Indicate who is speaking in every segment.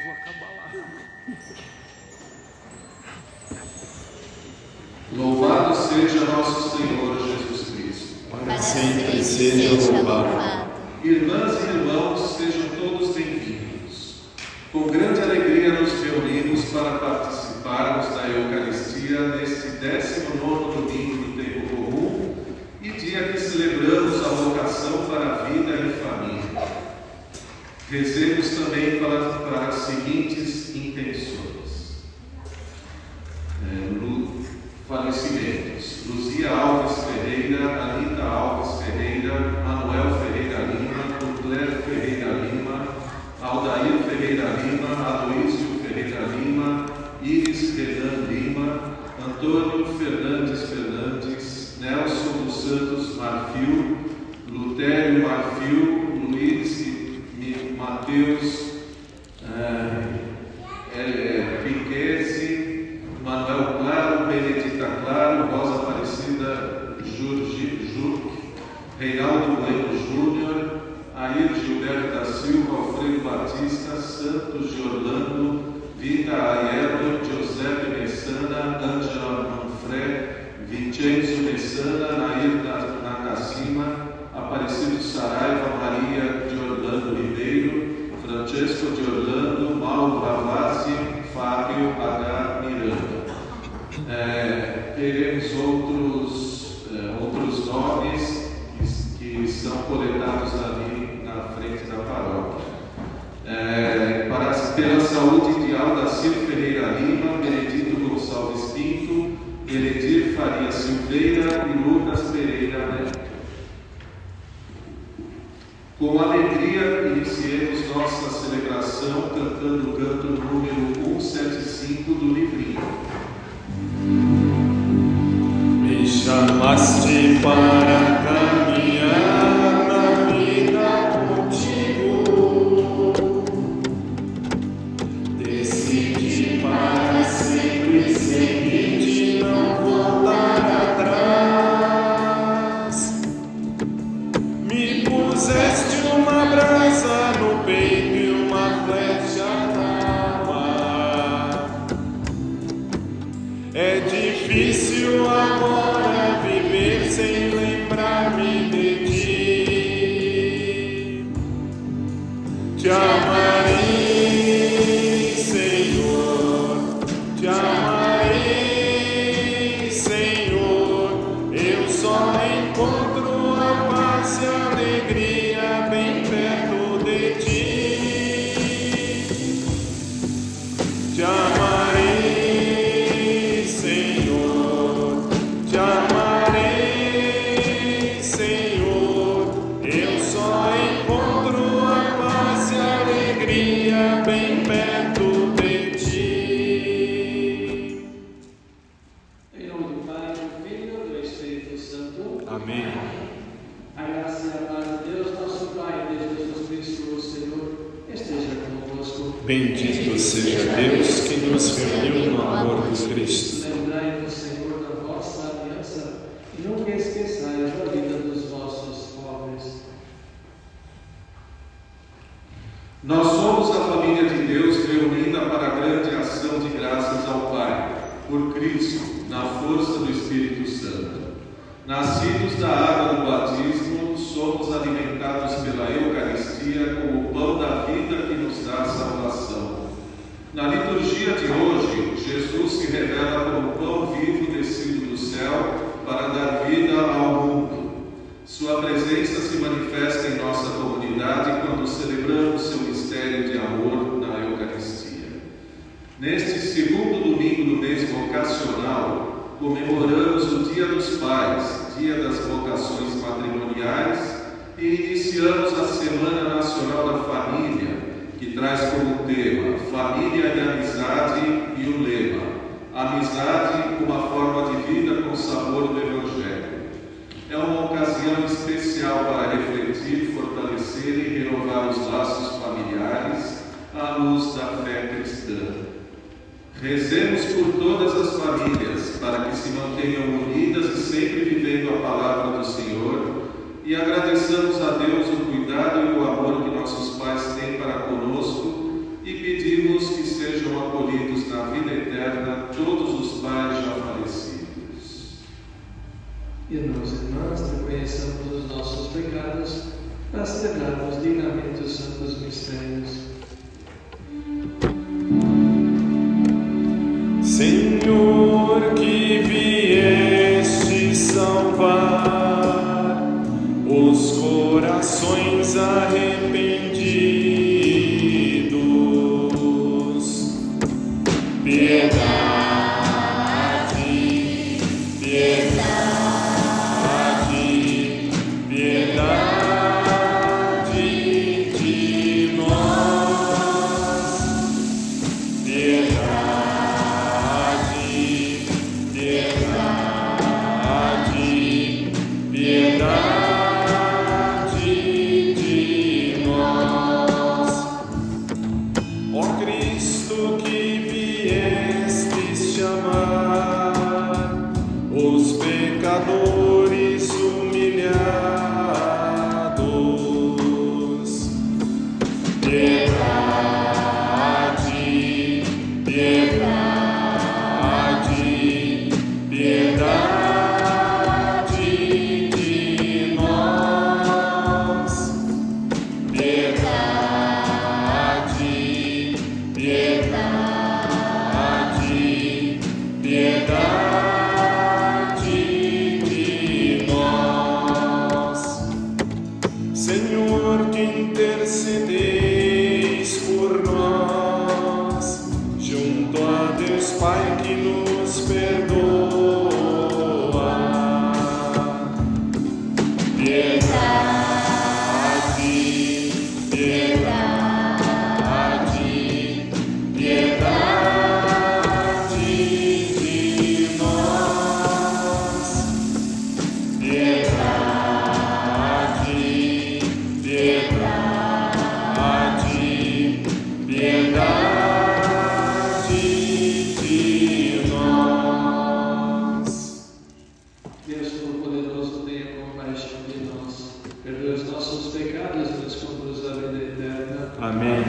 Speaker 1: vou acabar lá.
Speaker 2: Louvado seja nosso Senhor Jesus Cristo.
Speaker 3: Para sempre seja louvado.
Speaker 2: Irmãs e irmãos, sejam todos bem-vindos. Com grande alegria nos reunimos para participarmos da Eucaristia neste 19º domingo do tempo comum e dia que celebramos a vocação para a vida e família. Rezemos também para as seguintes intenções. Falecimentos: Luzia Alves Ferreira, Anita Alves Ferreira, Manuel Ferreira Lima, Claire Ferreira Lima, Aldair Ferreira Lima, Aloísio Ferreira Lima, Iris Renan Lima, Antônio Fernandes Fernandes, Nelson dos Santos Marfil, Lutério Marfil, Luiz Mateus Piquese, Manuel Claro, Benedita Claro, Rosa Aparecida Jurque, Reinaldo Bueno Júnior, Air Gilberto da Silva, Alfredo Batista, Santos de Orlando, Vita Aiello, Giuseppe Messana, Ângela Manfré, Vincenzo Messana, Nair Nakashima, Aparecido Saraiva, Maria de Orlando Ribeiro, Francesco de Orlando, Mauro Ravazzi, Fábio H. Miranda. Teremos outros nomes que são coletados ali na frente da paróquia. Pela saúde de Aldacir Ferreira Lima, Benedito Gonçalves Pinto, Eledir Faria Silveira e Lucas Pereira Neto. Com alegria, iniciemos nossa celebração cantando o canto número 175 do livrinho.
Speaker 1: Me chamaste para caminhar na vida contigo. Decidi para sempre seguir-te, não voltar atrás. Me puseste uma brasa no peito e uma flecha na alma. É difícil agora viver sem lembrar-me de ti. Te amarei, Senhor, te amarei, Senhor. Eu só encontro a paz e a alegria bem perto de ti. Te amarei, Senhor, te amarei, Senhor. Eu só encontro a paz e a alegria bem perto de ti.
Speaker 4: Em nome do Pai, do Filho e do Espírito Santo.
Speaker 1: Amém.
Speaker 4: A graça e a paz de Deus, nosso Pai, e de Jesus Cristo, o Senhor, esteja convosco.
Speaker 1: Bendito seja Deus que nos reuniu no amor de Cristo.
Speaker 4: Lembrai-vos, Senhor, da vossa aliança e nunca esqueçais da vida dos vossos pobres.
Speaker 2: Nós somos a família de Deus reunida para a grande ação de graças ao Pai, por Cristo, na força do Espírito Santo. Nascidos da água do batismo, somos alimentados pela Eucaristia com o pão da vida que nos dá salvação. Na liturgia de hoje, Jesus se revela como pão vivo descido do céu para dar vida ao mundo. Sua presença se manifesta em nossa comunidade quando celebramos seu mistério de amor na Eucaristia. Neste segundo domingo do mês vocacional, comemoramos o Dia dos Pais, Dia das Vocações Matrimoniais, e iniciamos a Semana Nacional da Família, que traz como tema Família e Amizade e o lema Amizade, uma forma de vida com sabor do Evangelho. É uma ocasião especial para refletir, fortalecer e renovar os laços familiares à luz da fé cristã. Rezemos por todas as famílias, para que se mantenham unidas e sempre vivendo a palavra do Senhor, e agradeçamos a Deus o cuidado e o amor que nossos pais têm para conosco, e pedimos Pedimos que sejam acolhidos na vida eterna todos os pais já falecidos.
Speaker 4: Irmãos e irmãs, reconheçamos os nossos pecados para celebrarmos dignamente os santos mistérios.
Speaker 1: Senhor, que vieste salvar os corações arrependidos, piedade, piedade, piedade de nós, piedade, piedade, piedade de nós. Ó Cristo, que viestes chamar os pecadores humilhados, piedade, piedade, piedade de nós, piedade, piedade, piedade de nós. Senhor, que intercedeis por nós, junto a Deus Pai que nos perdoa. Piedade, piedade, piedade de nós. Piedade, piedade, piedade de nós.
Speaker 4: Deus Todo-Poderoso, tenha compaixão de nós, perdoe os nossos pecados e nos conduz à vida eterna.
Speaker 1: Amém.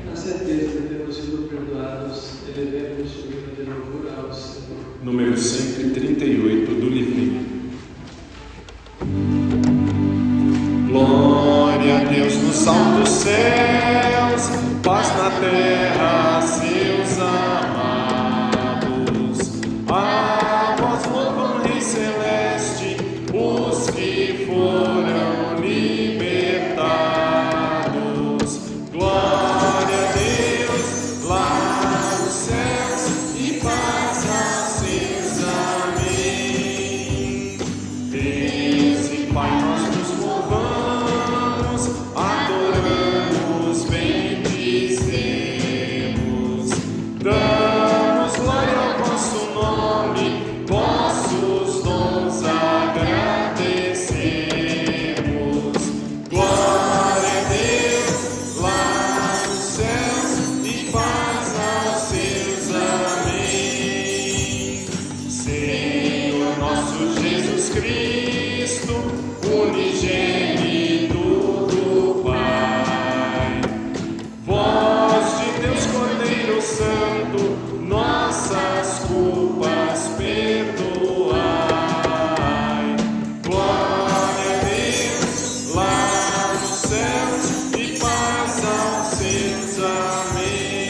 Speaker 4: Na certeza de termos sido perdoados, elevemos o hino de louvor ao Senhor.
Speaker 1: Número 138 do livrinho. Glória a Deus nos altos céus, paz na terra, seus amados. A vós louvam, Rei Celeste, os que foram libertados. Glória a Deus lá nos céus e paz a seus. Amém. Deus e Pai, nós nos louvamos, adoramos, bendizemos, damos glória ao vosso nome, vossos dons agradecemos. Glória a Deus lá nos céus e paz aos seus. Amém. Senhor nosso Jesus Cristo, unigênito do Pai, voz de Deus Cordeiro Santo, nossas culpas perdoai. Glória a Deus lá nos céus e paz aos seus. Amém.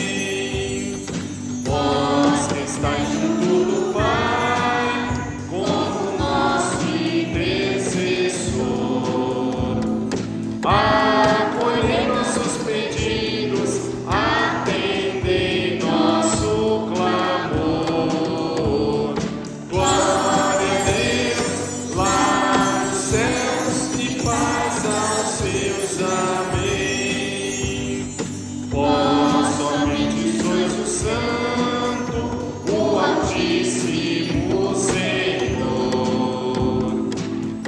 Speaker 1: Vós que estáis junto do Pai, como nosso intercessor, acolhei nossos pedidos, atendei nosso clamor. Glória a Deus lá nos céus e paz aos seus. Amém. Vós somente sois o Santo, o Altíssimo Senhor,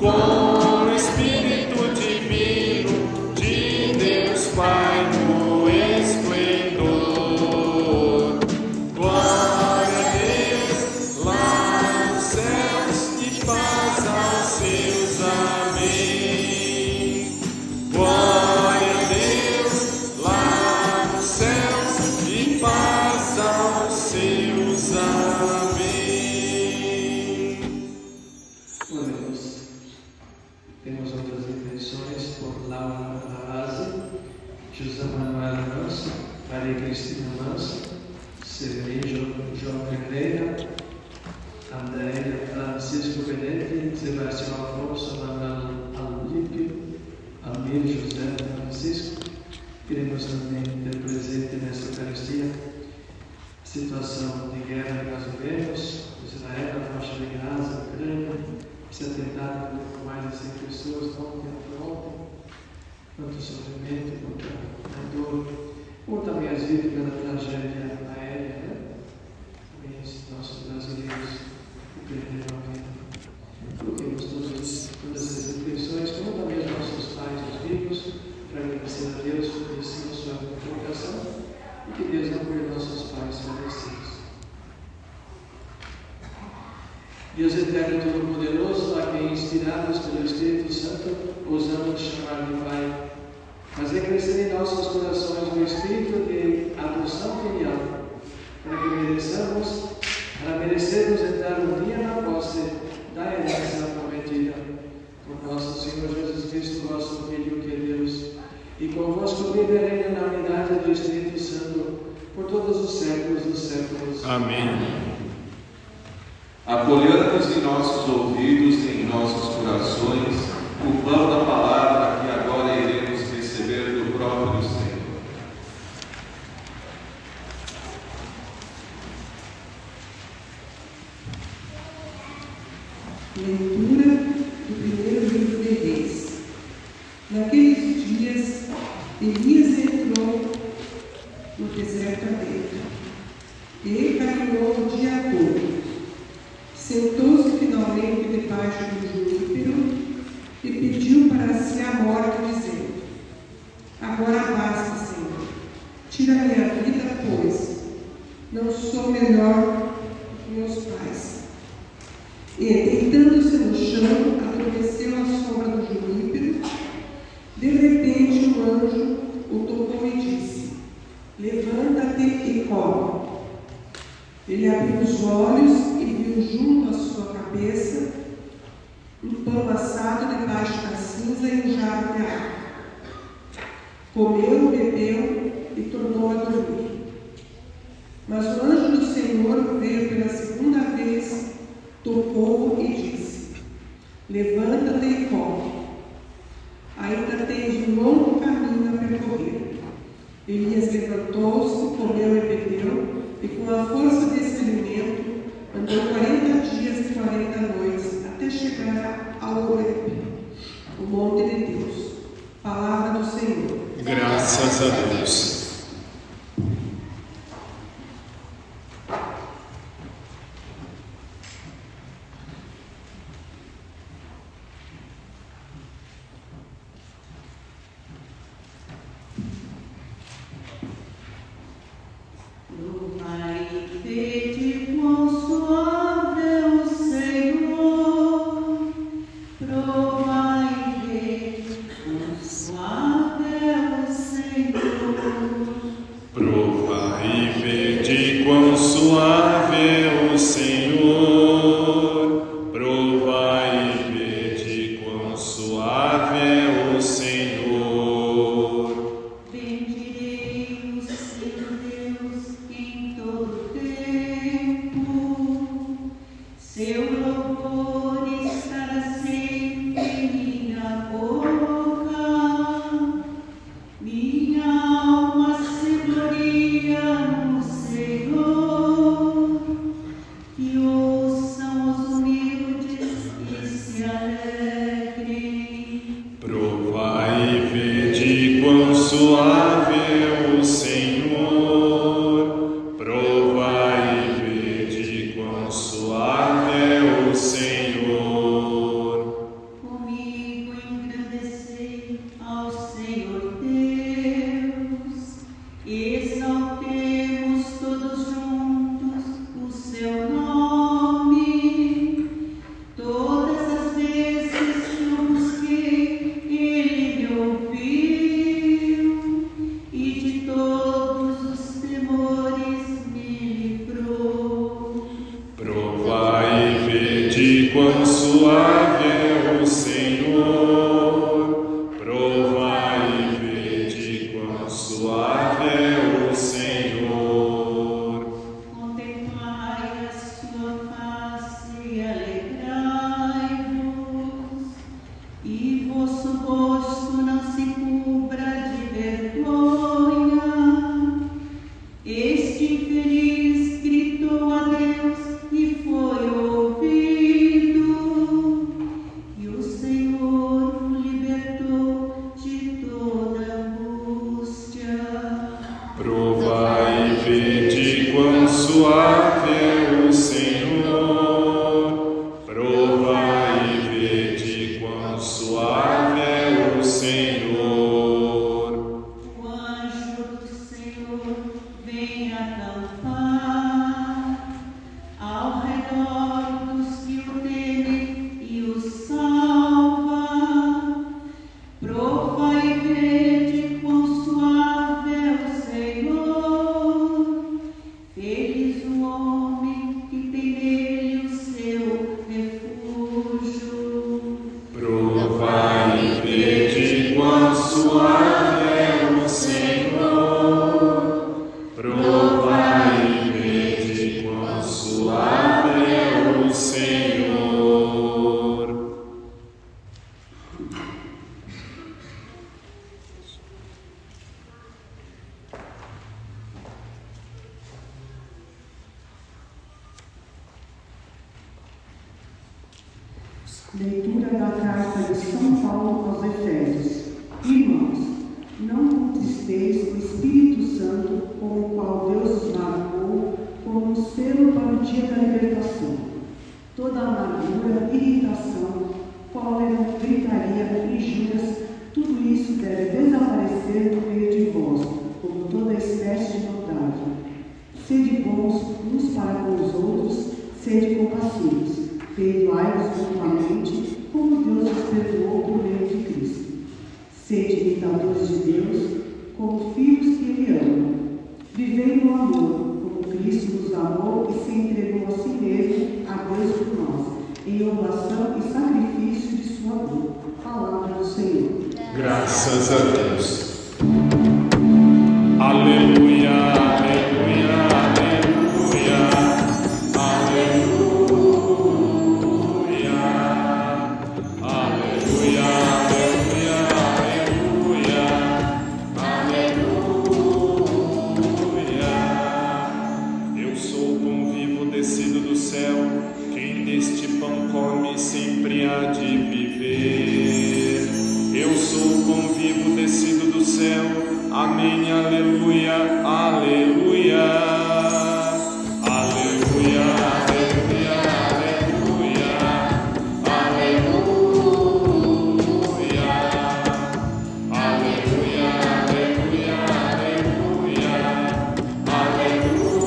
Speaker 1: com o Espírito Divino de Deus Pai no esplendor. Glória a Deus lá nos céus e paz aos seus. Amém. Glória a Deus lá nos céus e
Speaker 4: Maria Cristina Manso, Severino João Ferreira, Andréia Francisco Benetti, Sebastião Afonso, Manuel Alípio, Almir José Francisco. Queremos também ter presente nesta Eucaristia a situação de guerra que nós vivemos, Israel, a faixa de Gaza, a Ucrânia, esse atentado por mais de 100 pessoas ontem. Quanto sofrimento, quanta dor, ou também as vítimas da tragédia aérea, né? Também os nossos brasileiros que perderam a vida. Coloquemos todas essas intenções, como também os nossos pais, os vivos, para agradecer a Deus por esse sua convocação e que Deus apoie nossos pais falecidos. Deus eterno e todo-poderoso, a quem inspirados pelo Espírito Santo, ousamos chamar de Pai, fazer crescer em nossos corações o espírito de adoção filial, para merecermos entrar um dia na posse da herança prometida. Por nosso Senhor Jesus Cristo, vosso Filho, que é Deus, e convosco vive e reina na unidade do Espírito Santo, por todos os séculos dos séculos.
Speaker 1: Amém.
Speaker 2: Acolhamos em nossos ouvidos e em nossos corações o pão da palavra que agora iremos receber do próprio Senhor.
Speaker 5: Leitura do primeiro livro de Reis. Naqueles dias, Elias entrou no deserto adentro e caminhou o dia todo. Sentou-se finalmente debaixo do junípero e pediu para si a morte, dizendo: agora basta, Senhor, tira minha vida, pois não sou melhor que meus pais. E, deitando-se no chão, adormeceu à sombra do junípero. De repente, um anjo o tocou e disse: levanta-te e come. Ele abriu os olhos e viu junto à sua cabeça um pão assado debaixo da cinza e um jarro de água. Comeu, bebeu e tornou a dormir. Mas o anjo do Senhor veio pela segunda vez, tocou e disse: levanta-te e come. Ainda tens um longo caminho a percorrer. Elias levantou-se, comeu e bebeu, e com a força desse alimento andou 40 dias e 40 noites até chegar ao Horeb, o monte de Deus. Palavra do Senhor.
Speaker 1: Graças a Deus. Suave é o Senhor. e vede quão suave é o Senhor. Provai e vede quão suave é o Senhor.
Speaker 6: O anjo do Senhor vem acampar ao redor dos que o temem e o salva. Prova e vede quão suave é o Senhor. Feliz o homem que tem nele o seu refúgio.
Speaker 1: Provai e vede quão suave é o Senhor. Provai e vede quão suave é o Senhor.
Speaker 5: Leitura da carta de São Paulo aos Efésios. Irmãos, não contristeis o Espírito Santo, com o qual Deus os marcou como um selo para o dia da libertação. Toda amargura, irritação, cólera, gritaria, injúrias, tudo isso deve desaparecer no meio de vós, como toda espécie de maldade. Sede bons uns para com os outros, sede compassivos. Perdoai-vos mutuamente, como Deus os perdoou por meio de Cristo. Sede imitadores de Deus, como filhos que Ele ama. Vivei no amor, como Cristo nos amou e se entregou a si mesmo a Deus por nós, em oblação e sacrifício de sua dor. Palavra do Senhor.
Speaker 1: Graças a Deus. Aleluia, aleluia, aleluia, aleluia. Aleluia, aleluia, aleluia. Eu sou o pão vivo descido do céu, quem deste pão come sempre há de viver. Eu sou o pão vivo descido do céu, amém, aleluia, aleluia. Aleluia, aleluia, aleluia, aleluia. Aleluia, aleluia, aleluia, aleluia.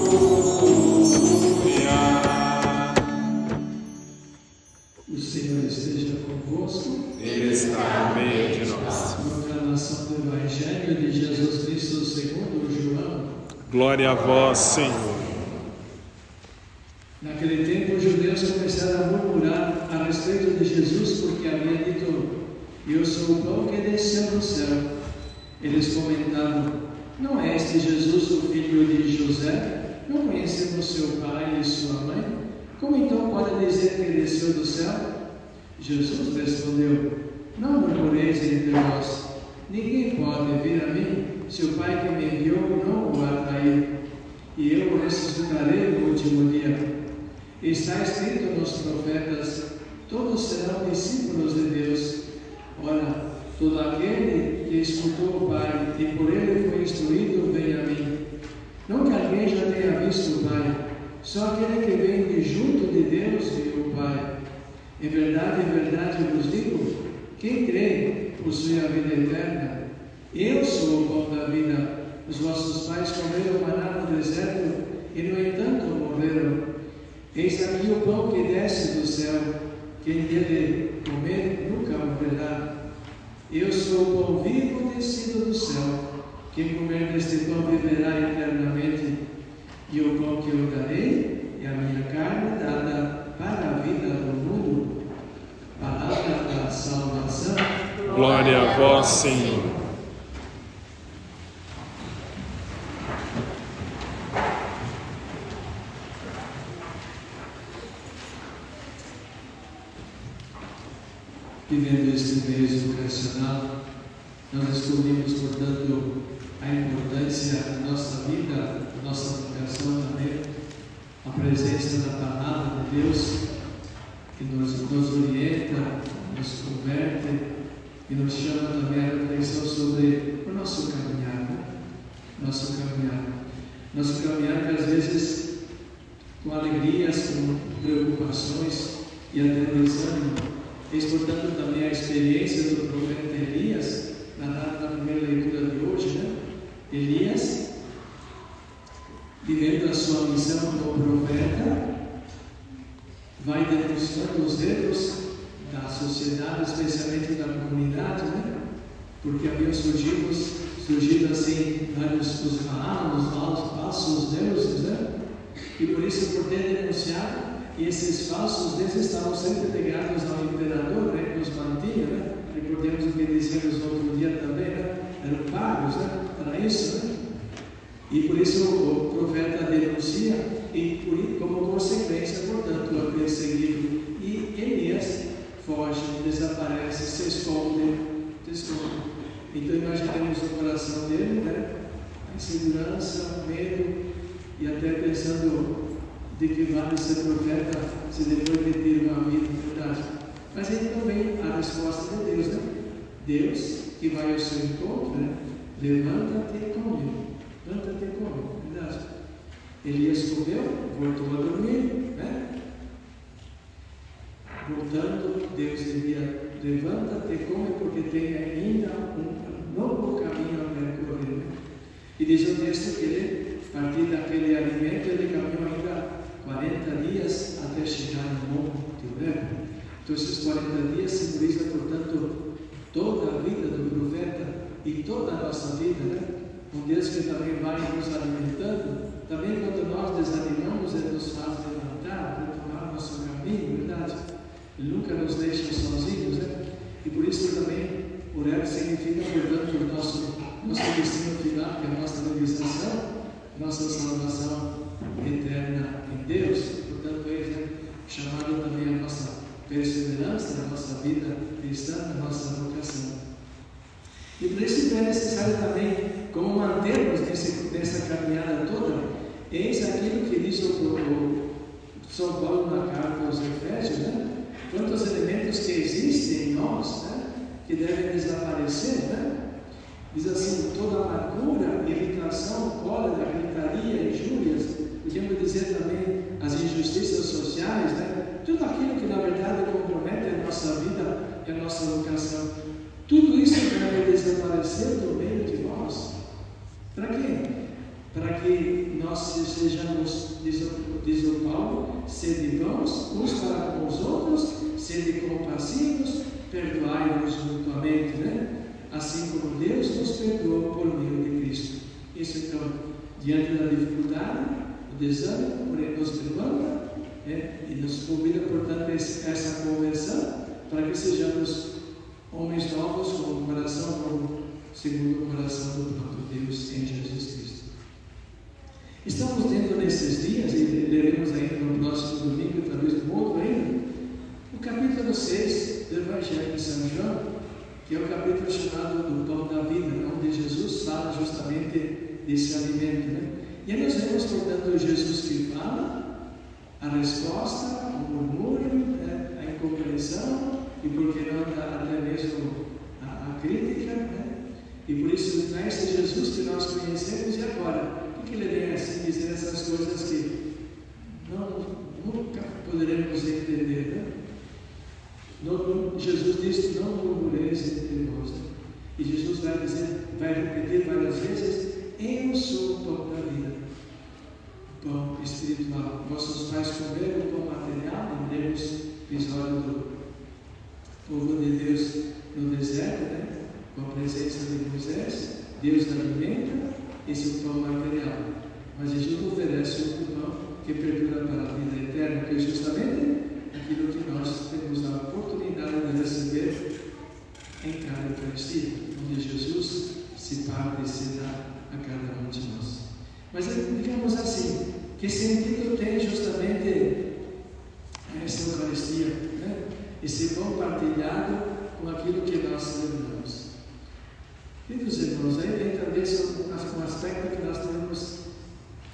Speaker 4: O Senhor esteja convosco.
Speaker 1: Ele está no meio de nós.
Speaker 4: Proclamação do Evangelho de Jesus Cristo segundo João.
Speaker 1: Glória a vós, Senhor.
Speaker 4: Naquele tempo, os judeus começaram a murmurar a respeito de Jesus, porque havia dito: eu sou o pão que desceu do céu. Eles comentavam: não é este Jesus o filho de José? Não conhecemos seu pai e sua mãe? Como então pode dizer que desceu do céu? Jesus respondeu: não murmureis entre vós. Ninguém pode vir a mim se o Pai que me enviou não o atrair, e eu o ressuscitarei no último dia. Está escrito nos profetas: todos serão discípulos de Deus. Ora, todo aquele que escutou o Pai e por ele foi instruído vem a mim. Não que alguém já tenha visto o Pai, só aquele que vem de junto de Deus viu o Pai. Em verdade, eu vos digo: quem crê possui a vida eterna. Eu sou o pão da vida. Os vossos pais comeram maná no deserto e, no entanto, morreram. Eis aqui o pão que desce do céu. Quem dele comer nunca morrerá. Eu sou o pão vivo descido do céu. Quem comer deste pão viverá eternamente. E o pão que eu darei é a minha carne dada para a vida do mundo. Palavra da salvação.
Speaker 1: Glória a vós, Senhor.
Speaker 4: Vivendo este mês vocacional, nós descobrimos, portanto, a importância da nossa vida, da nossa vocação também, a presença da Palavra de Deus, que nos orienta, nos converte e nos chama também a reflexão sobre o nosso caminhar. Nosso caminhar, às vezes, com alegrias, com preocupações e até desânimo. Portanto, também a experiência do profeta Elias, narrada na primeira leitura de hoje, né? Elias, vivendo a sua missão como profeta, vai denunciando os erros da sociedade, especialmente da comunidade, né? Porque haviam surgido assim vários os falsos deuses, né? E por isso, por ter denunciado, e esses falsos deuses estavam sempre ligados ao imperador, né? Que os mantinha, né? Recordemos o que dizíamos no outro dia também, né? Eram pagos, né? Para isso, né? E por isso o profeta denuncia, e como consequência, portanto, é perseguido. E Elias foge, desaparece, se esconde. Então imaginemos o coração dele, né? A insegurança, o medo, e até pensando de que vale ser profeta se depois de ter uma vida, verdade? Mas então vem a resposta de Deus, né? Deus que vai ao seu encontro, né? Levanta-te e come. Levanta-te e come, verdade? Elias comeu, voltou a dormir, né? Voltando, Deus dizia: levanta-te e come, porque tem ainda um novo caminho a percorrer. E diz o texto que ele, a partir daquele alimento, ele caminhou ainda 40 dias até chegar no Monte Horebe. Então, esses 40 dias simbolizam, portanto, toda a vida do profeta e toda a nossa vida, né? Um Deus que também vai nos alimentando. Também quando nós desanimamos, Ele nos faz levantar, retomar nosso caminho, verdade? Ele nunca nos deixa sozinhos, né? E por isso também, Horebe significa, portanto, o nosso destino final, que é a nossa realização, nossa salvação eterna em Deus. Portanto, é chamado também a nossa perseverança, a nossa vida cristã, a nossa vocação. E por isso é necessário também, como mantermos nessa caminhada toda, eis aquilo que diz o São Paulo na carta aos Efésios, né? Quantos elementos que existem em nós, né? Que devem desaparecer, né? Diz assim: toda amargura, irritação, cólera, gritaria, injúrias, podemos dizer também as injustiças sociais, né? Tudo aquilo que na verdade compromete a nossa vida e a nossa vocação. Tudo isso deve desaparecer do meio de nós. Para quê? Para que nós sejamos, diz o Paulo, sede bons uns para com os outros, sede compassivos, perdoai-vos mutuamente, né? Assim como Deus nos perdoou por meio de Cristo. Isso então, diante da dificuldade, o desânimo, porém nos levanta, né? E nos convida, portanto, a essa conversão, para que sejamos homens novos, com o coração segundo o coração do próprio Deus em Jesus Cristo. Estamos lendo nesses dias, e leremos ainda no próximo domingo, talvez no outro ainda, o capítulo 6 do Evangelho de São João, que é o capítulo chamado do Pão da Vida, onde Jesus fala justamente desse alimento, né? E aí nós vemos, portanto, Jesus que fala, a resposta, o murmúrio, né? A incompreensão, e por que não até mesmo a crítica, né? E por isso não é esse Jesus que nós conhecemos. E agora, por que ele vem assim dizer essas coisas que nunca poderemos entender, né? Jesus diz: não murmureis entre vós. E Jesus vai repetir várias vezes: eu sou o pão da vida, o pão espiritual. Nossos pais comeram o pão material, lembremos o episódio do povo de Deus no deserto, né? Com a presença de Moisés. Deus alimenta, esse é o pão material. Mas Jesus oferece outro pão que perdura para a vida eterna, que é justamente aquilo que nós temos a oportunidade de receber em cada Eucaristia, onde Jesus se parte e se dá a cada um de nós. Mas digamos assim, que sentido tem justamente essa Eucaristia, né? Esse pão partilhado com aquilo que nós celebramos. Queridos irmãos, aí vem talvez um aspecto que nós devemos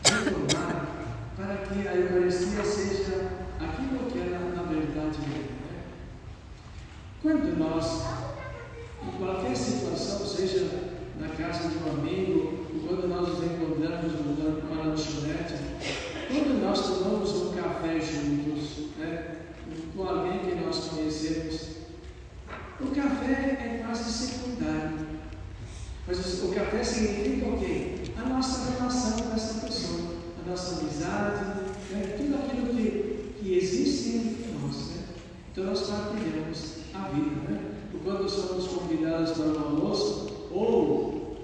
Speaker 4: retomar para que a Eucaristia seja aquilo que ela na verdade é. Quando nós, em qualquer situação, seja na casa de um amigo, ou quando nós nos encontramos numa nós tomamos um café juntos, né, com alguém que nós conhecemos, o café é quase secundário. Mas o café significa o quê? A nossa relação com essa pessoa, a nossa amizade, né, tudo aquilo que existe entre nós. Né? Então nós partilhamos a vida. Né? Quando somos convidados para um almoço, ou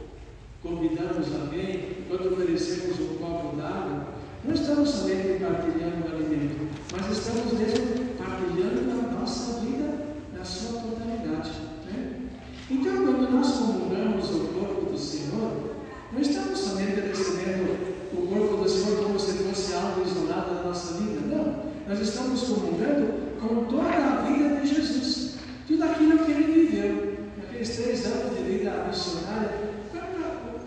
Speaker 4: convidamos alguém, quando oferecemos um copo d'água, não estamos somente partilhando o alimento, mas estamos mesmo partilhando a nossa vida na sua totalidade. Né? Então, quando nós comungamos o corpo do Senhor, não estamos somente recebendo o corpo do Senhor como se fosse algo isolado da nossa vida, não. Nós estamos comungando com toda a vida de Jesus, tudo aquilo que Ele viveu, aqueles 3 anos de vida missionária,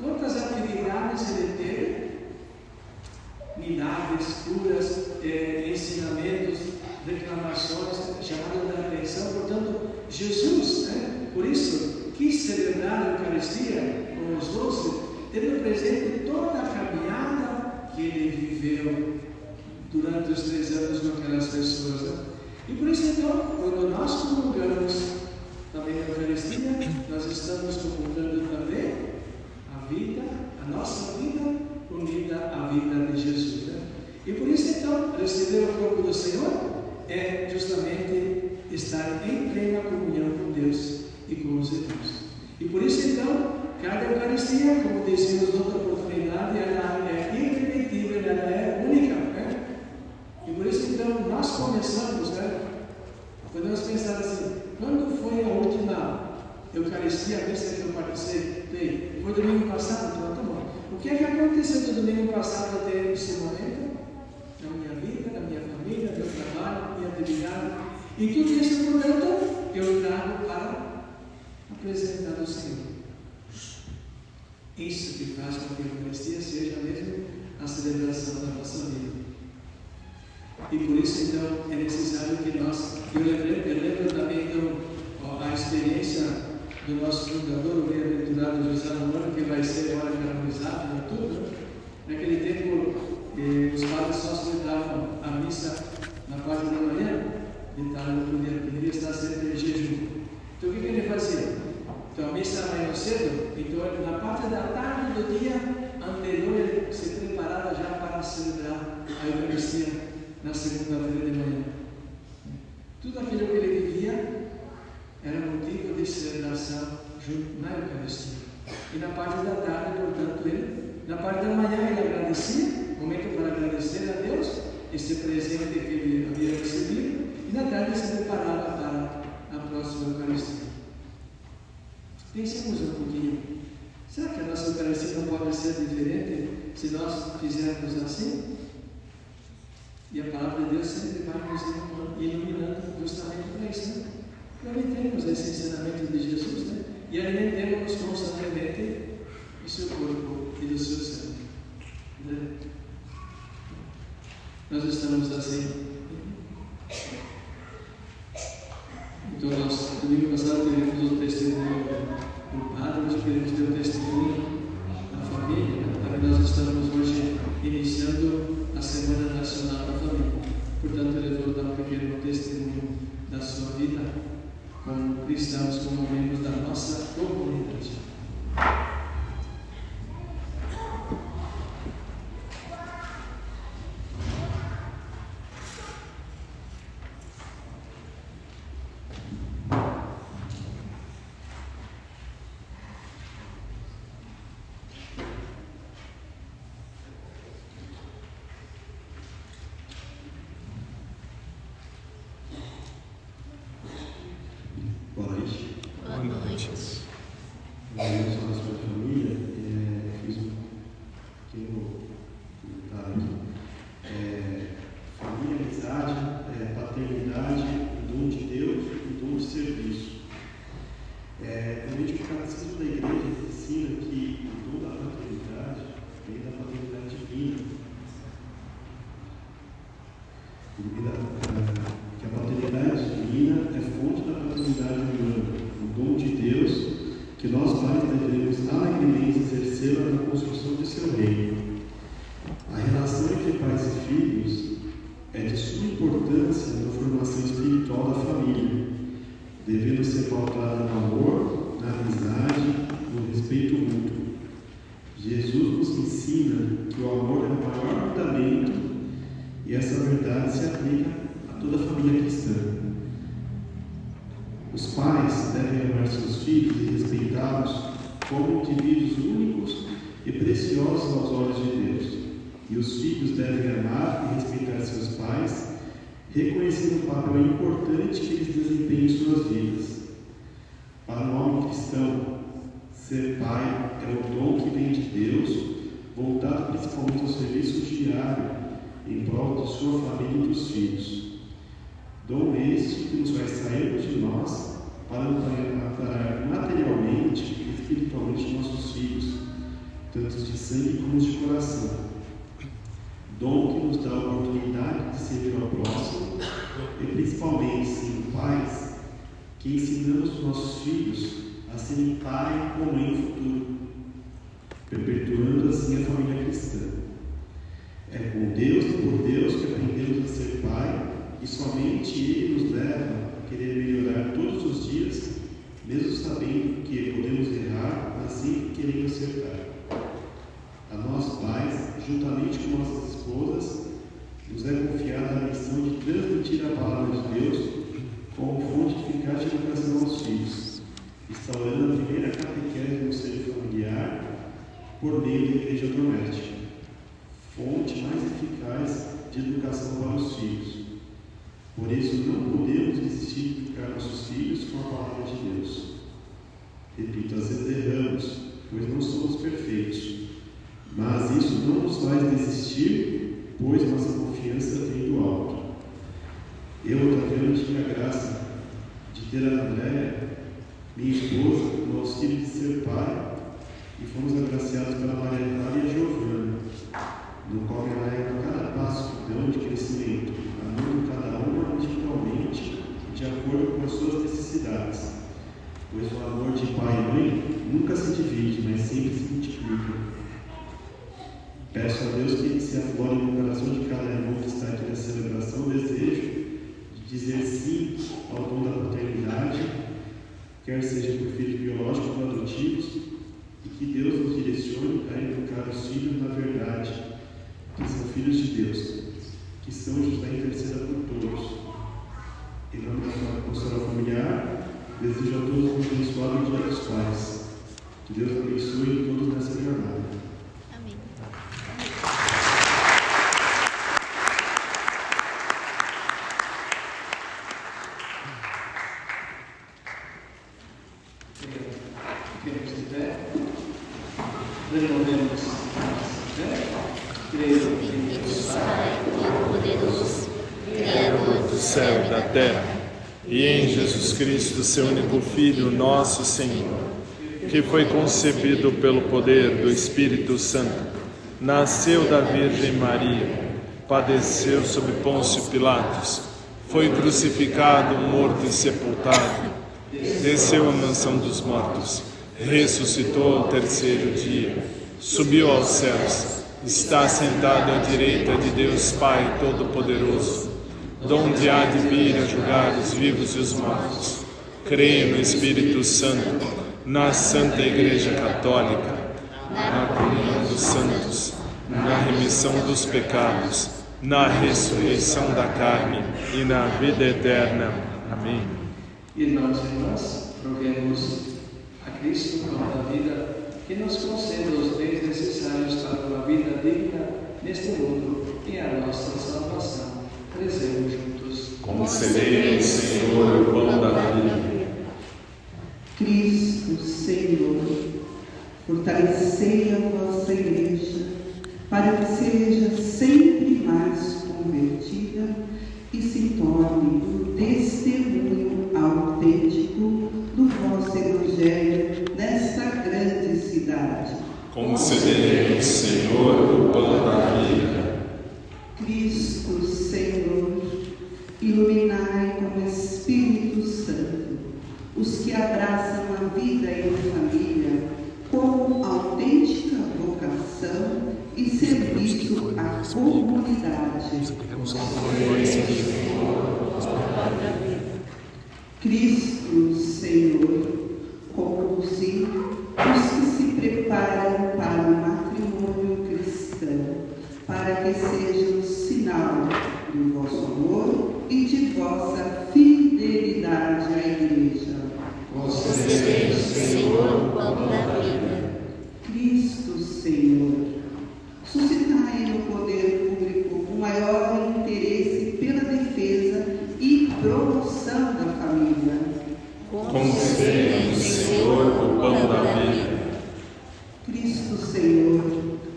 Speaker 4: todas as atividades Ele teve, milagres, curas, ensinamentos, declamações, chamadas de atenção. Portanto, Jesus, né, por isso, quis celebrar a Eucaristia com os 12, tendo presente toda a caminhada que Ele viveu durante os 3 anos com aquelas pessoas. Né? E por isso, então, quando nós comungamos também a Eucaristia, nós estamos comungando também a vida, a nossa vida unida à vida de Jesus. Né? E por isso, então, receber o corpo do Senhor é justamente estar em plena comunhão com Deus e com os irmãos. E por isso, então, cada Eucaristia, como dizíamos noutra oportunidade, ela é irrepetível, ela é única. Né? E por isso, então, nós começamos, né? Podemos pensar assim, quando foi a última Eucaristia, a missa que eu participei? Foi domingo passado? Então, tá bom. O que é que aconteceu do domingo passado até esse momento? Na minha vida, na minha família, no meu trabalho, na minha atividade. E tudo isso, portanto, eu trago para apresentar ao Senhor. Isso que faz com que a Eucaristia seja mesmo a celebração da nossa vida. E por isso, então, é necessário que nós... Eu lembro também, então, a experiência do nosso fundador, o bem-aventurado José Romano, que vai ser agora canonizado em outubro. Naquele tempo, os padres só celebravam a missa na parte da manhã, de tarde poderia estar sempre em jejum. Então, o que ele fazia? Então, a missa amanhã cedo, então, na parte da tarde do dia anterior, ele se preparava já para celebrar a Eucaristia na segunda-feira de manhã. Tudo aquilo que ele vivia era motivo de celebração junto na Eucaristia. E na parte da tarde, portanto, na parte da manhã ele agradecia, momento para agradecer a Deus esse presente que ele havia recebido, e na tarde se preparava para a próxima Eucaristia. Pensemos um pouquinho, será que a nossa Eucaristia não pode ser diferente se nós fizermos assim? E a palavra de Deus sempre vai nos iluminando justamente para isso, né? Alimentemos esse ensinamento de Jesus, né? E alimentemos constantemente o seu corpo e do seu sangue. Né? Nós estamos assim. Então, nós, domingo passado, tivemos o testemunho do padre, hoje queremos ter o testemunho da família, né? Também nós estamos hoje iniciando a Semana Nacional da Família. Portanto, ele vou dar um pequeno testemunho da sua vida como cristãos, como membros da nossa comunidade.
Speaker 3: Boa
Speaker 7: filhos é de suma importância na formação espiritual da família, devendo ser pautada no amor, na amizade, no respeito mútuo. Jesus nos ensina que o amor é o maior mandamento e essa verdade se aplica a toda a família cristã. Os pais devem amar seus filhos e respeitá-los como indivíduos únicos e preciosos aos olhos de Deus. E os filhos devem amar e respeitar seus pais, reconhecendo o papel importante que eles desempenham em suas vidas. Para um homem cristão, ser pai é o dom que vem de Deus, voltado principalmente ao serviço diário, em prol de sua família e dos filhos. Dom este que nos faz sair de nós para amparar materialmente e espiritualmente nossos filhos, tanto de sangue como de coração. Dom que nos dá a oportunidade de servir ao próximo e principalmente, sendo pais, que ensinamos os nossos filhos a serem pai ou mãe no futuro, perpetuando assim a família cristã. É com Deus e por Deus que aprendemos a ser pai e somente Ele nos leva a querer melhorar todos os dias, mesmo sabendo que podemos errar, mas sempre querendo acertar. A nós pais, juntamente com nossas esposas, nos é confiada a missão de transmitir a palavra de Deus como fonte eficaz de educação aos filhos, instaurando a primeira catequese no seio familiar por meio da igreja doméstica, fonte mais eficaz de educação para os filhos. Por isso, não podemos desistir de educar nossos filhos com a palavra de Deus. Repito, às vezes erramos, pois não somos perfeitos, mas isso não nos faz desistir, pois nossa confiança vem do alto. Eu, Otaviano, tive a graça de ter a Andréia, minha esposa, no auxílio de ser pai, e fomos agraciados pela Maria Clara e a Giovana, no qual ela leva cada passo que dão de crescimento, amando cada uma individualmente, de acordo com as suas necessidades, pois o amor de pai e mãe nunca se divide, mas sempre se multiplica. Peço a Deus que se aflore no coração de cada irmão que está aqui nessa celebração o desejo de dizer sim ao dom da paternidade, quer seja por filhos biológicos ou adotivos, e que Deus nos direcione a educar os filhos na verdade, que são filhos de Deus, que São José interceda por todos. Em nome da pastoral familiar, desejo a todos um abençoado Dia dos Pais. Que Deus abençoe todos nessa jornada.
Speaker 4: Renovemos a nossa fé, creio em Deus Pai Todo-Poderoso,
Speaker 1: Criador do céu e da terra, e em Jesus Cristo, seu único Filho, nosso Senhor, que foi concebido pelo poder do Espírito Santo, nasceu da Virgem Maria, padeceu sob Pôncio Pilatos, foi crucificado, morto e sepultado, desceu à mansão dos mortos, ressuscitou ao terceiro dia, subiu aos céus, está sentado à direita de Deus Pai Todo-Poderoso, donde há de vir a julgar os vivos e os mortos. Creio no Espírito Santo, na Santa Igreja Católica, na comunhão dos santos, na remissão dos pecados, na ressurreição da carne e na vida eterna. Amém.
Speaker 4: Irmãos e irmãs, roguemos a Cristo, dono da vida, que nos conceda os bens necessários para uma vida digna neste mundo e a nossa salvação. Rezemos juntos.
Speaker 1: Concedei, Senhor, o pão da vida.
Speaker 5: Cristo, Senhor, fortalecei a vossa Igreja, para que seja sempre mais convertida e se torne um testemunho autêntico do vosso Evangelho nesta grande cidade.
Speaker 1: Concedei, Senhor, o pão da vida.
Speaker 5: Cristo, Senhor, iluminai com o Espírito Santo os que abraçam a vida em família como autêntica vocação e serviço a comunidade. Cristo, Senhor, conduzi os que se preparam para o matrimônio cristão, para que sejam sinal do vosso amor e de vossa fidelidade à Igreja.
Speaker 3: Concedei, Senhor, o pão da vida.
Speaker 5: Cristo, Senhor, suscitai no poder público um maior interesse pela defesa e promoção da família.
Speaker 1: Concedei, Senhor, o pão da vida.
Speaker 5: Cristo, Senhor,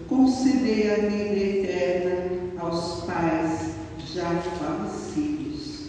Speaker 5: concedei a vida eterna aos pais já falecidos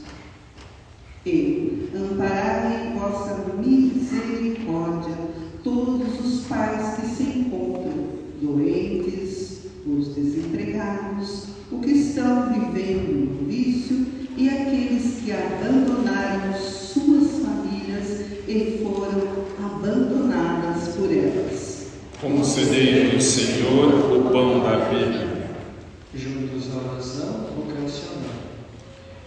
Speaker 5: e amparai em vossa misericórdia todos os pais que se encontram doentes, os desempregados, os que estão vivendo no vício e aqueles que abandonaram suas famílias e foram abandonadas por elas.
Speaker 1: Concedei-nos, Senhor, o pão da vida.
Speaker 4: Juntos à oração vocacional.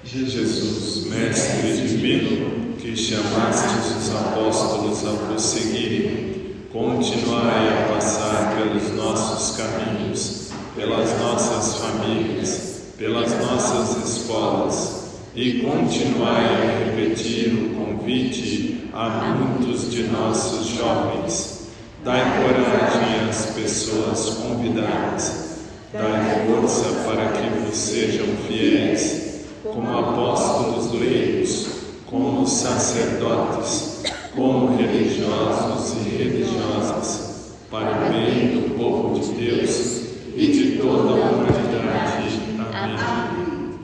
Speaker 1: Jesus, Mestre divino, que chamastes os apóstolos a prosseguirem, continuai a passar pelos nossos caminhos, pelas nossas famílias, pelas nossas escolas, e continuai a repetir o convite a muitos de nossos jovens. Dai coragem às pessoas convidadas, dai força para que vos sejam fiéis, como apóstolos leigos, como sacerdotes, como religiosos e religiosas, para o bem do povo de Deus e de toda a humanidade. Amém.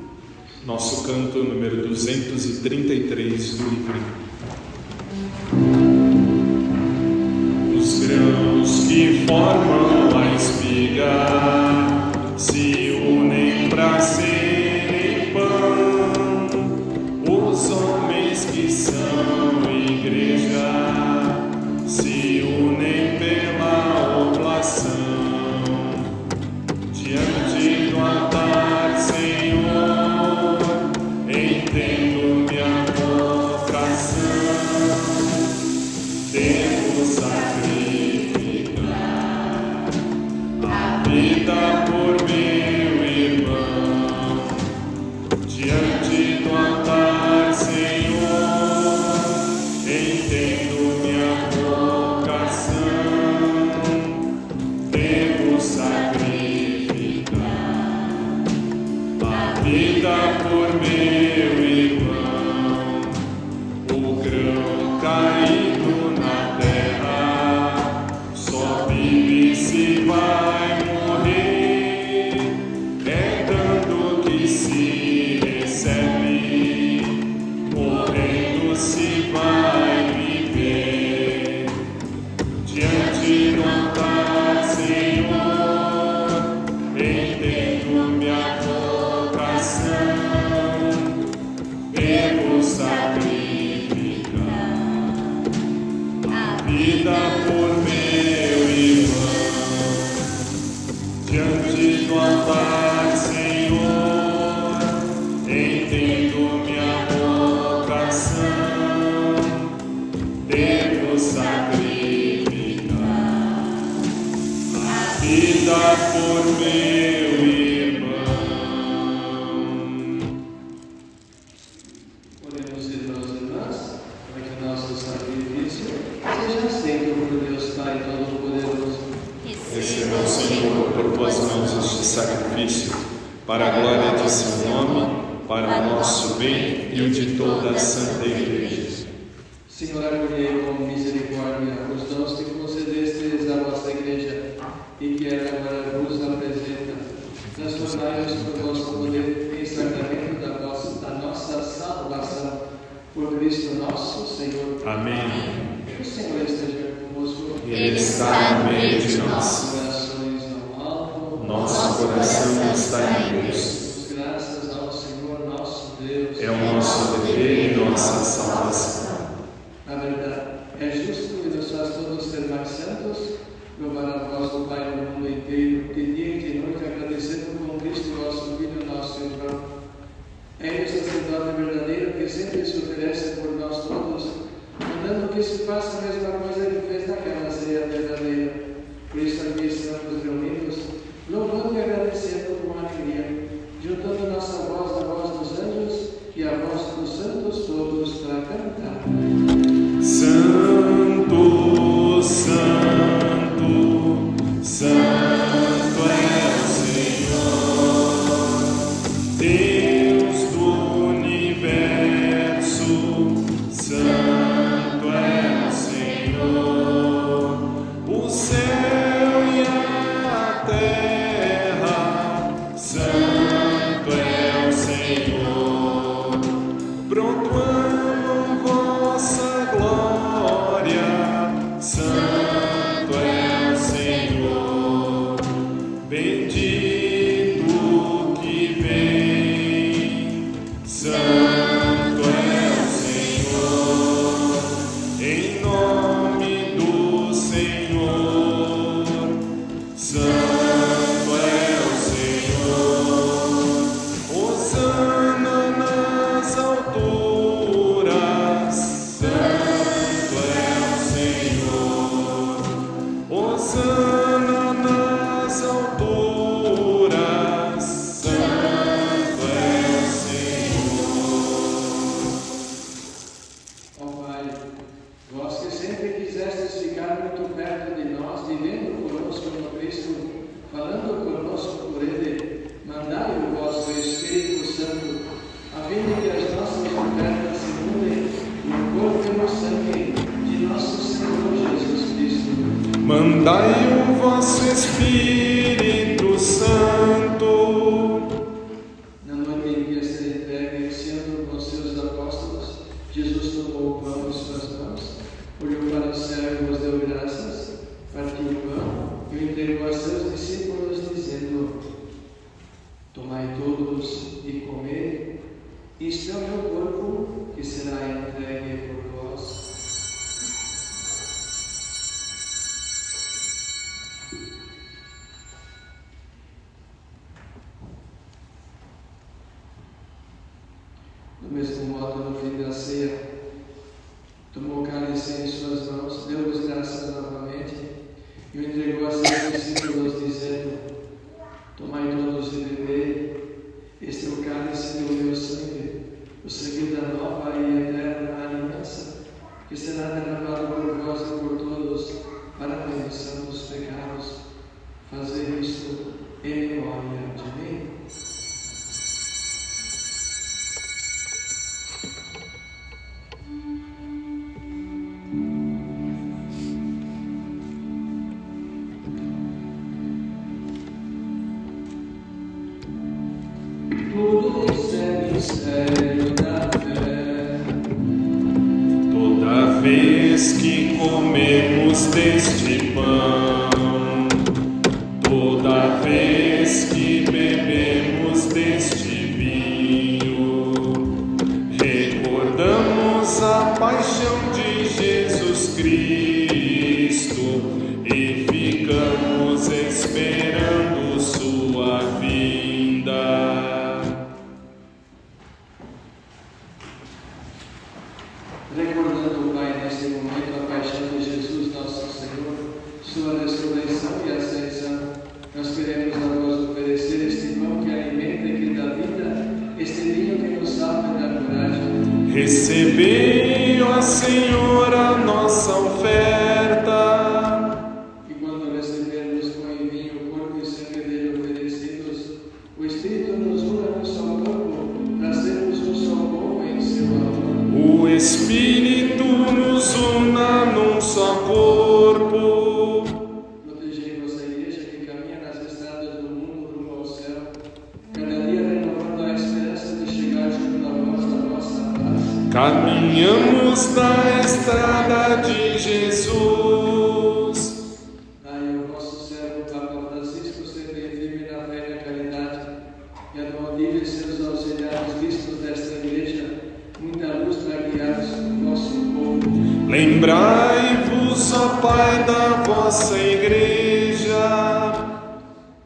Speaker 1: Nosso canto número 233 do livro. Os grãos que formam a espiga se unem para serem pão. Os homens que são igreja se unem pela oblação. Diante do altar, Senhor, entendo minha vocação. Devo sacrificar a vida por meu irmão. Diante do altar, Senhor, entendo minha vocação. Devo sacrificar a vida por meu irmão. O grão caído na terra só vive se vai morrer. É dando que se recebe, morrendo se vai viver. Diante do altar, Senhor, entendo minha vocação. Devo sacrificar a vida por meu irmão. Diante do altar, Senhor, entendo minha vocação. Devo sacrificar a vida por meu irmão.
Speaker 4: Oremos, irmãos e irmãs, para que o nosso sacrifício seja aceito por Deus Pai Todo-Poderoso.
Speaker 1: Receba, Senhor, por tuas mãos este sacrifício, para a glória de seu nome, para o nosso bem e o de toda a Santa Igreja.
Speaker 4: Senhor, acolhei com misericórdia os dons que concedestes à vossa Igreja e que ela agora vos apresenta. Transformai-nos por vosso poder em sacramento da nossa salvação. Por Cristo nosso Senhor.
Speaker 1: Amém.
Speaker 4: O Senhor esteja convosco.
Speaker 1: Ele está no meio de nós.
Speaker 4: Corações ao alto.
Speaker 1: Nosso coração está em Deus.
Speaker 4: Graças ao Senhor nosso Deus.
Speaker 1: É o nosso dever e nossa salvação.
Speaker 4: Na verdade, é justo e nos faz todos ser mais santos, louvar a vós, o Pai do mundo inteiro, de dia e de noite, agradecendo com Cristo que sempre se oferece por nós todos, mandando que se faça a mesma coisa que fez naquela ceia verdadeira. Por isso aqui estamos reunidos, louvando e agradecendo com alegria, juntando nossa voz à voz dos anjos e à voz dos santos todos para cantar.
Speaker 1: Santo, Santo, Santo é o Senhor, Deus do universo. Santo é o Senhor, o céu e a terra. Santo é o Senhor, pronto amam vossa glória. Santo é o Senhor, bendito que vem. Santo é o Senhor, em nome do Senhor. Santo é o Senhor, hosana nas alturas. Santo é o Senhor, hosana nas alturas. Santo é o Senhor.
Speaker 4: Ó Pai, vós que sempre quisestes ficar muito perto de nós, vivendo conosco no Cristo, falando conosco por Ele, mandai o vosso Espírito Santo, a fim de que as nossas ofertas se mudem no corpo e no sangue de nosso Senhor Jesus Cristo.
Speaker 1: Mandai o vosso Espírito Santo.
Speaker 4: Na noite em que ia ser entregue, sendo com seus apóstolos, Jesus tomou o pão em suas mãos, olhou para o céu e vos deu graças, partiu o pão e o entregou a seus discípulos, dizendo: tomai todos e comei, isto é o meu corpo, que será entregue por vós. Do mesmo modo, no fim da ceia, tomou o cálice em suas mãos, deu-vos graças novamente e o entregou a seus discípulos, dizendo: tomai todos e bebei, este é o cálice do meu sangue, o sangue da nova e eterna aliança, que será derramado por vós e por todos para a remissão dos pecados. Fazei isto em memória de mim. Tudo isso é mistério da fé.
Speaker 1: Toda vez que comemos deste pão, toda vez que bebemos deste vinho, recordamos a paixão de Jesus Cristo e ficamos esperando sua vinda.
Speaker 4: Recordando, Pai, neste momento a paixão de Jesus, nosso Senhor, sua ressurreição e ascensão, nós queremos a vós oferecer este pão que alimenta e que dá vida, este vinho que nos salva e dá coragem.
Speaker 1: Recebei, ó Senhor, a nossa oferta.
Speaker 4: E quando recebermos pão e vinho, o corpo e sangue dele oferecidos, o Espírito nos una no só corpo, para sermos um só povo em seu amor.
Speaker 1: O Espírito nos una num só corpo.
Speaker 4: Protegei vossa igreja que caminha nas estradas do mundo rumo ao céu, cada dia renovando a esperança de chegar junto a vós na vossa paz.
Speaker 1: Caminhamos na estrada de Jesus.
Speaker 4: Dai ao vosso servo Papa Francisco sempre firme na fé e na caridade, e aplaudível seus auxiliares vistos desta igreja, muita luz para guiar o vosso povo.
Speaker 1: Lembrai-vos, ó Pai, da vossa igreja.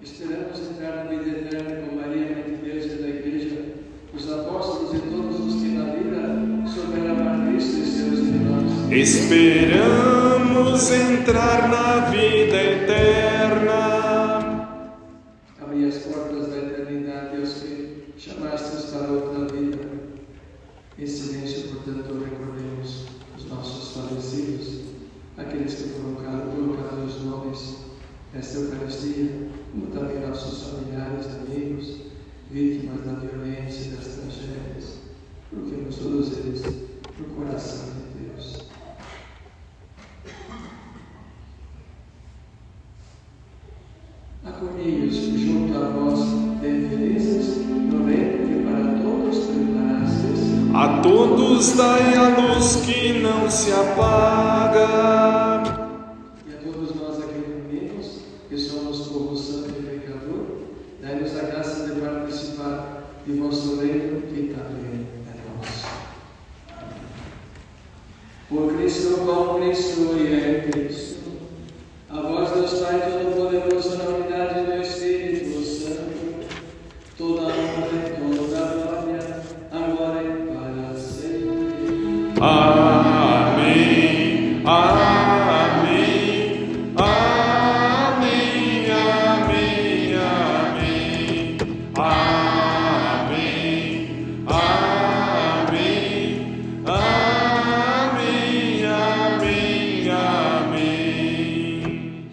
Speaker 4: Esperamos entrar na vida eterna com Maria, Mãe de Deus e da igreja, os apóstolos e todos os que na vida
Speaker 1: esperamos entrar na vida eterna.
Speaker 4: Abri as portas da eternidade aos que chamastes para outra vida. Em silêncio, portanto, recordemos os nossos falecidos, aqueles que foram colocados os nomes nesta Eucaristia, como também nossos familiares, amigos, vítimas da violência e das tragédias. Coloquemos todos eles no coração de Deus. Acolhei-os junto a vós, bem felizes, no reino que para todos preparastes.
Speaker 1: A todos dai a luz que não se apaga.
Speaker 4: E a todos nós aqui reunidos, que somos povo santo e pecador, dai-nos a graça de participar de vosso reino, que também é nosso. Por Cristo, com Cristo e em Cristo, a vós, Deus Pai Todo-Poderoso, na unidade do Espírito Santo, toda a honra e toda a glória, agora e para sempre.
Speaker 1: Amém. Amém. Amém. Amém. Amém. Amém. Amém. Amém. Amém. Amém.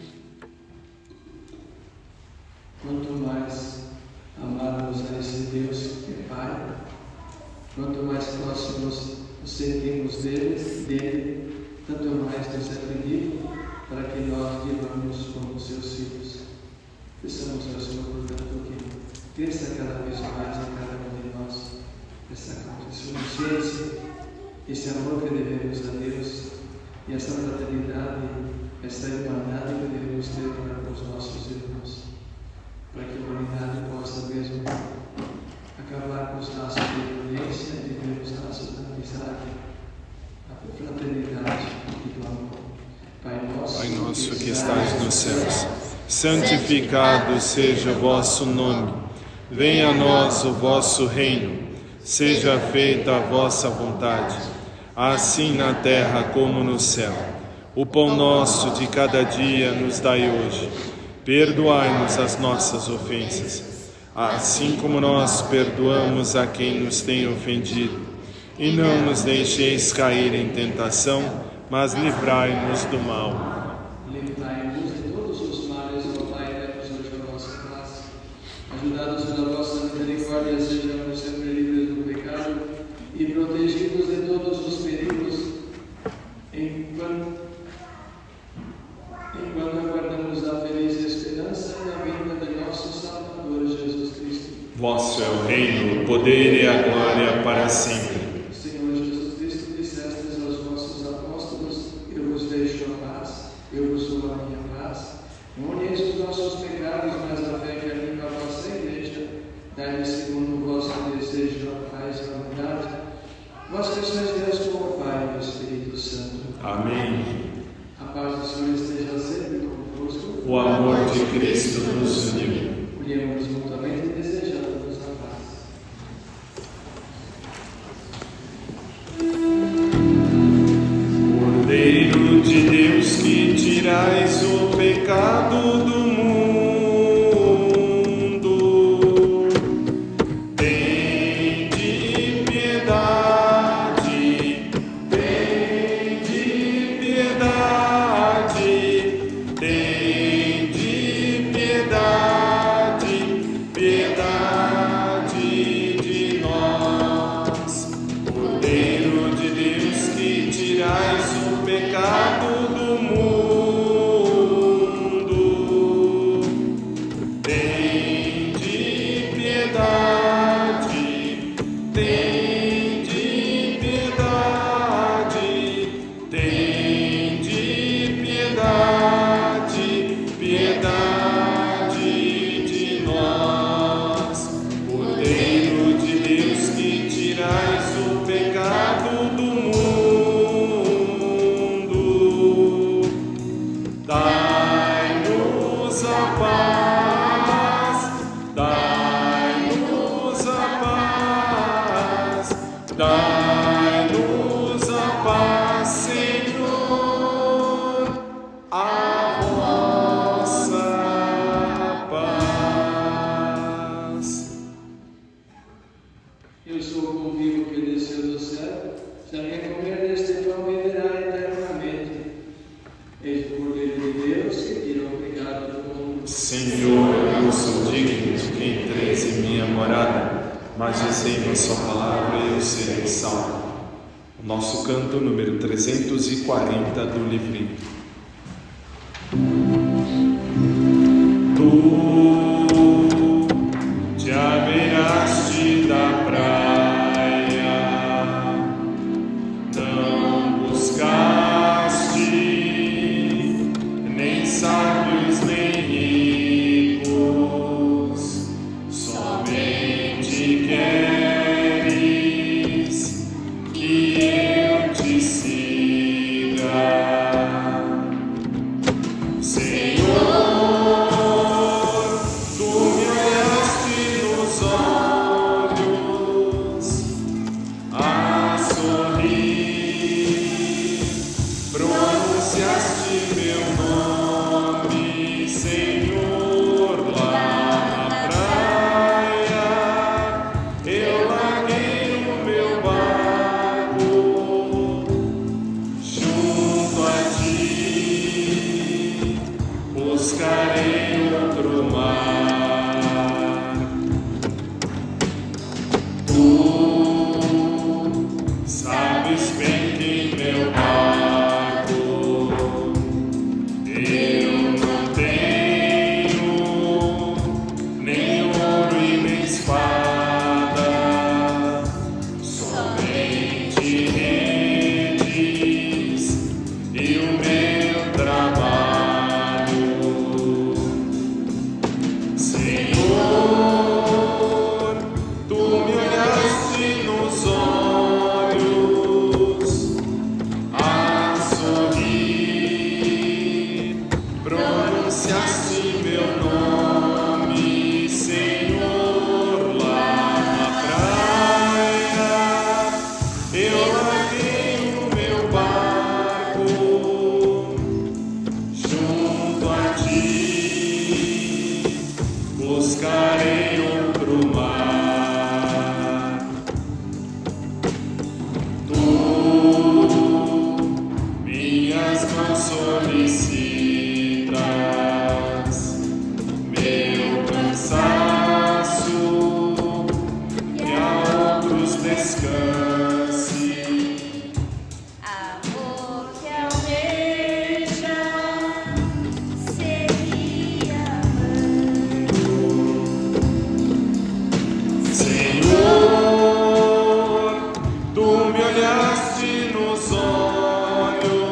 Speaker 4: Quanto mais amarmos a esse Deus que é Pai, quanto mais próximos nos sentimos dele, tanto mais nos é pedido para que nós vivamos como seus filhos. Peçamos ao Senhor, portanto, que cresça cada vez mais em cada um de nós essa consciência, esse amor que devemos a Deus e essa fraternidade, essa irmandade que devemos ter para com os nossos irmãos, para que a humanidade possa mesmo acabar com os laços de violência e viver os laços da amizade, da fraternidade e do amor. Pai
Speaker 1: nosso que estais nos céus, santificado seja o vosso nome. Venha a nós o vosso reino. Seja feita a vossa vontade, assim na terra como no céu. O pão nosso de cada dia nos dai hoje. Perdoai-nos as nossas ofensas, assim como nós perdoamos a quem nos tem ofendido. E não nos deixeis cair em tentação, mas livrai-nos do mal.
Speaker 4: Livrai-nos de todos os males, ó Pai, dai-nos hoje a vossa graça. Ajudados pela vossa misericórdia, sejamos sempre livres do pecado e protegidos de todos os perigos, enquanto aguardamos a feliz esperança e a vinda de nosso Salvador Jesus Cristo.
Speaker 1: Vosso é o reino, o poder e a glória para sempre.
Speaker 4: Senhor Jesus Cristo, dissestes aos vossos apóstolos: eu vos deixo a paz, eu vos dou a minha paz. Não olheis os nossos pecados, mas a fé que anima a vossa igreja. Dai-lhe segundo o vosso desejo a paz e a unidade. Vós que sois Deus com o Pai e o Espírito Santo.
Speaker 1: Amém.
Speaker 4: A paz do Senhor esteja sempre convosco.
Speaker 1: O amor de Cristo nos uniu.
Speaker 4: Uniamos mutuamente desejando-nos a paz.
Speaker 1: Cordeiro de Deus que tirais o pecado do mundo, tende piedade, tende piedade, tende piedade, piedade de nós. Cordeiro de Deus que tirais o pecado do mundo, tende piedade, tende piedade, tende piedade, piedade de nós. Cordeiro de Deus que tirais o pecado do mundo, dai-nos a paz, dai-nos a paz, dai-nos a paz, Senhor.
Speaker 4: Eu sou o pão vivo que desceu do céu. Se alguém comer deste pão, viverá eternamente. Eis o Cordeiro de Deus que tira o pecado do mundo.
Speaker 1: Senhor, eu não sou digno de que entreis em minha morada, mas dizei-me a sua palavra e eu serei salvo. O nosso canto número 340 do livrinho. Tu te abeiraste da praia, não buscaste nem sábios nem ricos, somente queres que eu te siga. Buscarei outro mar. Tu sabes bem que meu barco eu não tenho nem ouro e nem espada, somente redes e o meu trabalho. Pronunciaste meu nome, Senhor, lá na praia. Eu larguei o meu barco junto a ti, buscarei outro mar. Tu minhas mãos solicitas, meu cansaço, que a outros descanse.
Speaker 3: Amor que almeja seguir amando.
Speaker 1: Senhor, tu me olhaste nos olhos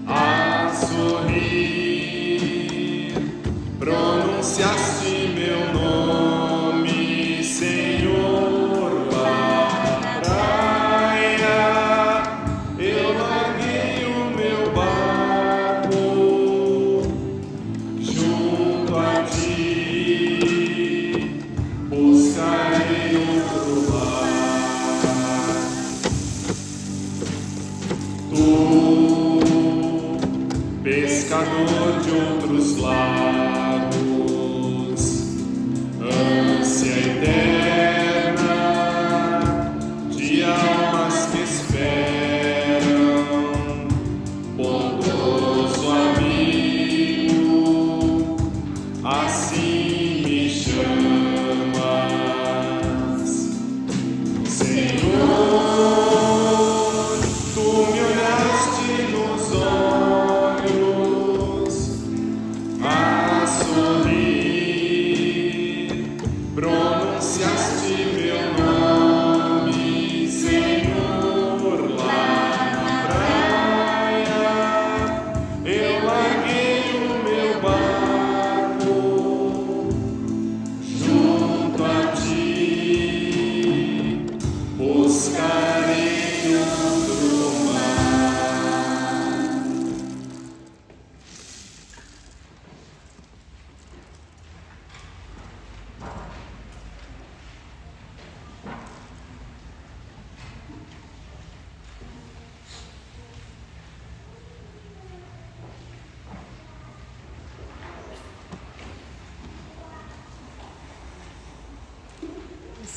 Speaker 1: a sorrir, pronunciaste meu nome, Senhor, lá na praia. Eu larguei o meu barco junto a ti, buscarei outro mar. Tu, pescador de outros lagos, ânsia eterna de almas que esperam, bondoso amigo, assim me chamas. Senhor, tu me olhaste nos olhos a sorrir, pronunciaste meu nome, Senhor, lá na praia. Eu larguei o meu barco junto a ti, buscarei outro mar.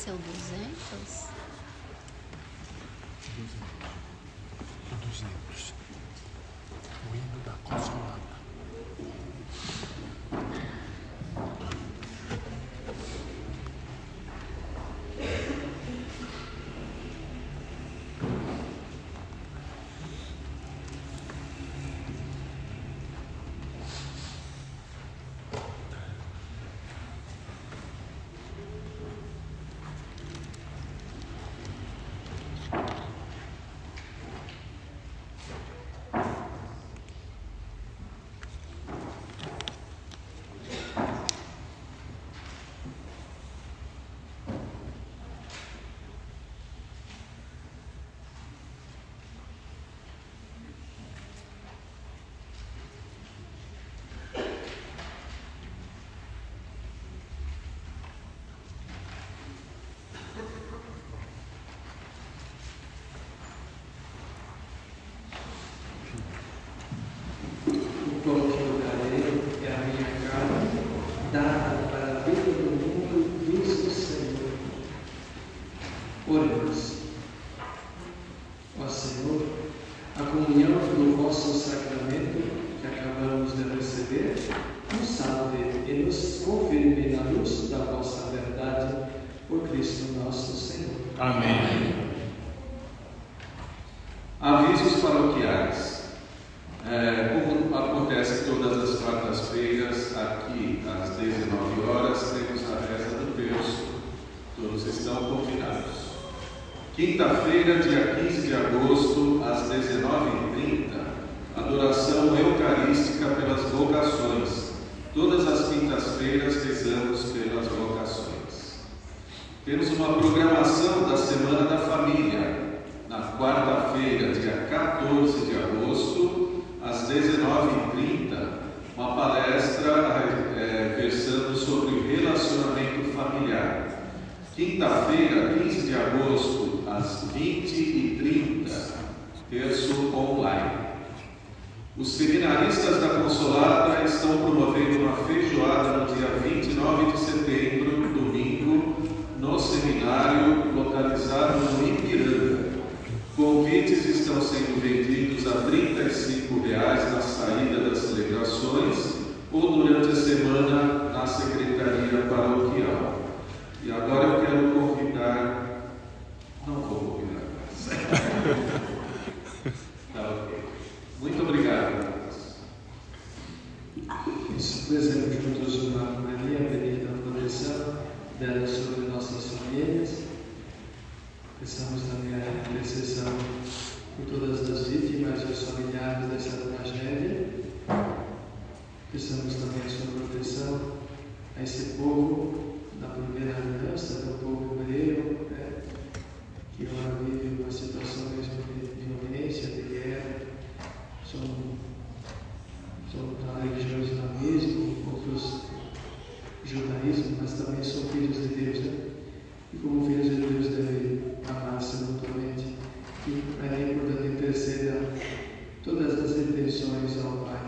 Speaker 3: Esse é o 200?
Speaker 1: O 200. O hino da Consolata.
Speaker 4: O pão que eu darei é a minha carne, dada para a vida do mundo, diz o Senhor. Oremos. Ó Senhor, a comunhão do vosso sacramento que acabamos de receber, nos salve e nos confirme na luz da vossa verdade, por Cristo nosso Senhor.
Speaker 1: Amém.
Speaker 2: Avisos paroquiais. Como acontece todas as quartas-feiras, aqui às 19 horas, temos a reza do terço. Todos estão convidados. Quinta-feira, dia 15 de agosto, às 19h30, adoração eucarística pelas vocações. Todas as quintas-feiras rezamos pelas vocações. Temos uma programação da Semana da Família. Na quarta-feira, dia 14 de agosto, às 19h30, uma palestra versando sobre relacionamento familiar. Quinta-feira, 15 de agosto, às 20h30, terço online. Os seminaristas da Consolata estão promovendo uma feijoada no dia 29 de setembro, domingo, no seminário localizado no Ipiranga. Convites estão sendo vendidos a R$35 na saída das celebrações ou durante a semana na Secretaria Paroquial. E agora eu quero convidar... Não vou convidar mais. Tá ok. Muito obrigado.
Speaker 4: Rezemos juntos uma Maria, bendita a proteção dela sobre nossas famílias. Peçamos também a intercessão por todas as vítimas e os familiares dessa tragédia. Peçamos também a sua proteção a esse povo da primeira aliança, do povo hebreu, que agora vive uma situação mesmo de violência, de guerra. São da religião islamismo, outros judaísmo, mas também são filhos de Deus, né? E como filhos de Deus devem amar-se mutuamente. E aí, portanto, interceda todas as intenções ao Pai.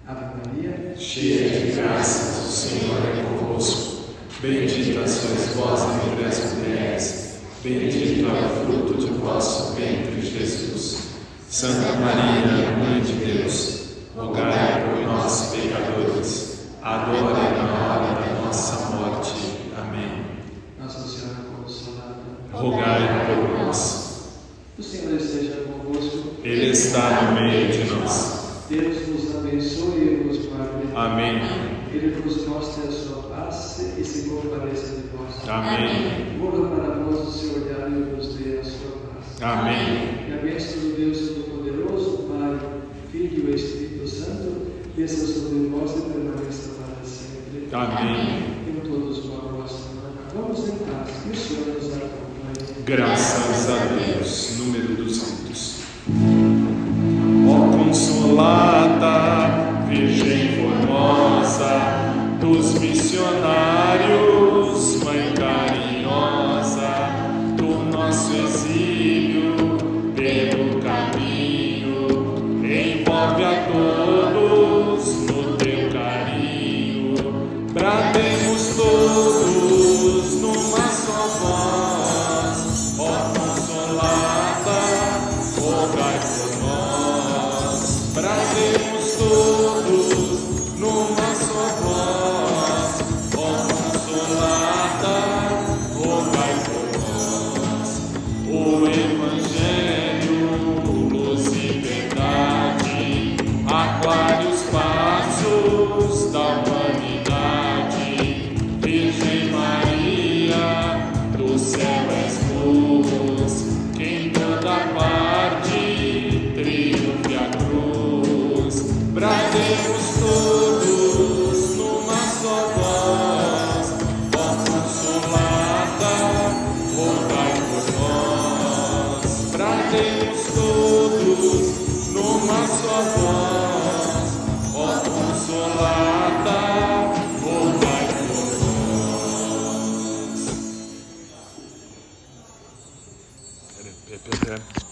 Speaker 4: Ave Maria,
Speaker 1: Cheia de graça, o Senhor é convosco. Bendita sois vós entre as mulheres. Bendito é o fruto de vosso ventre, Jesus. Santa Maria, Mãe de Deus, rogai por nós, pecadores, agora e na hora da nossa morte. Amém.
Speaker 4: Nossa Senhora Consolada,
Speaker 1: Rogai por nós.
Speaker 4: o Senhor esteja convosco.
Speaker 1: Ele está no meio de nós.
Speaker 4: Deus vos abençoe e vos guarde.
Speaker 1: Amém.
Speaker 4: Ele vos mostre a sua paz e se compadeça de vós.
Speaker 1: Amém.
Speaker 4: Volva para vós o seu olhar e vos dê a sua paz.
Speaker 1: Amém.
Speaker 4: E a bênção do Deus Todo-Poderoso, Pai, Filho e Espírito Santo, desça sobre vós e permaneça para sempre.
Speaker 1: Amém.
Speaker 4: Tenham todos uma boa semana. Vamos em paz. Que o Senhor nos acompanhe.
Speaker 1: Graças a Deus. Número dos ritos. Ó Consolata, Virgem formosa, dos missionários, Mãe carinhosa, do nosso exílio, pelo caminho, envolve a todos no teu carinho, brademos todos numa só voz. Pepe.